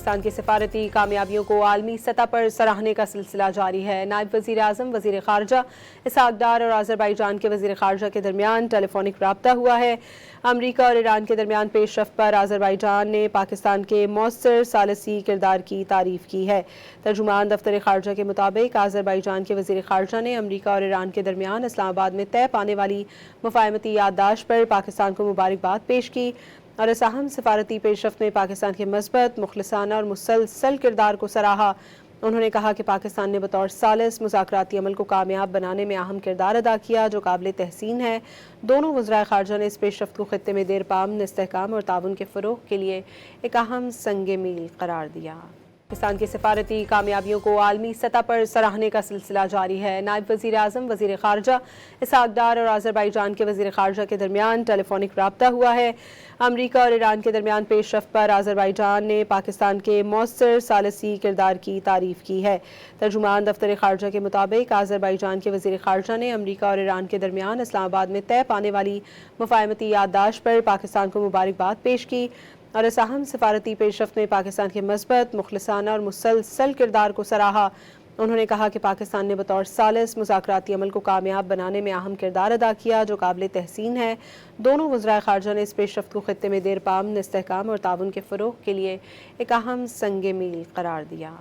पाकिस्तान की सफारती कामयाबियों को आलमी सतह पर सराहने का सिलसिला जारी है। नायब वज़ीर आज़म, वज़ीर ख़ारजा इसहाक़ डार और आज़रबाईजान के वज़ीर ख़ारजा के दरमियान टेलीफोनिक राब्ता हुआ है। अमरीका और ईरान के दरमियान पेशरफ्त पर आज़रबाईजान ने पाकिस्तान के मौसर सालसी किरदार की तारीफ़ की है। तर्जुमान दफ्तर ख़ारजा के मुताबिक आज़रबाईजान के वज़ीर ख़ारजा ने अमरीका और ईरान के दरमियान इस्लामाबाद में तय पाने वाली मुफ़ाहमती याददाश्त पर पाकिस्तान को मुबारकबाद पेश की और इस अहम सफारती पेशरफ्त में पाकिस्तान के मज़बूत, मुखलिसाना और मुसलसल किरदार को सराहा। उन्होंने कहा कि पाकिस्तान ने बतौर सालिस मुज़ाकराती अमल को कामयाब बनाने में अहम किरदार अदा किया, जो काबिल तहसीन है। दोनों वज़राए ख़ारजा ने इस पेशरफ्त को ख़ित्ते में देर पामन इस्तेहकाम और ताउन के फ़रोग़ के लिए एक अहम संग मील करार दिया। पाकिस्तान की सफारती कामयाबियों को आलमी सतह पर सराहने का सिलसिला जारी है। नायब वज़ीर आज़म, वज़ीर ख़ारजा इसहाक़ डार और आज़रबाईजान के वज़ीर ख़ारजा के दरमियान टेलीफोनिक राब्ता हुआ है। अमरीका और ईरान के दरमियान पेशरफ्त पर आज़रबाईजान ने पाकिस्तान के मौसर सालसी किरदार की तारीफ़ की है। तर्जुमान दफ्तर ख़ारजा के मुताबिक आज़रबाईजान के वज़ीर ख़ारजा ने अमरीका और ईरान के दरमियान इस्लामाबाद में तय पाने वाली मुफ़ाहमती याददाश्त पर पाकिस्तान को मुबारकबाद पेश की और इस अहम सफारती पेशरफ्त में पाकिस्तान के मज़बूत, मुखलिसाना और मुसलसल किरदार को सराहा। उन्होंने कहा कि पाकिस्तान ने बतौर सालिस मुज़ाकराती अमल को कामयाब बनाने में अहम किरदार अदा किया, जो काबिल तहसीन है। दोनों वज़राए ख़ारजा ने इस पेशरफ्त को ख़ित्ते में देर पामन इस्तेहकाम और ताउन के फ़रोग़ के लिए एक अहम संग मील करार दिया।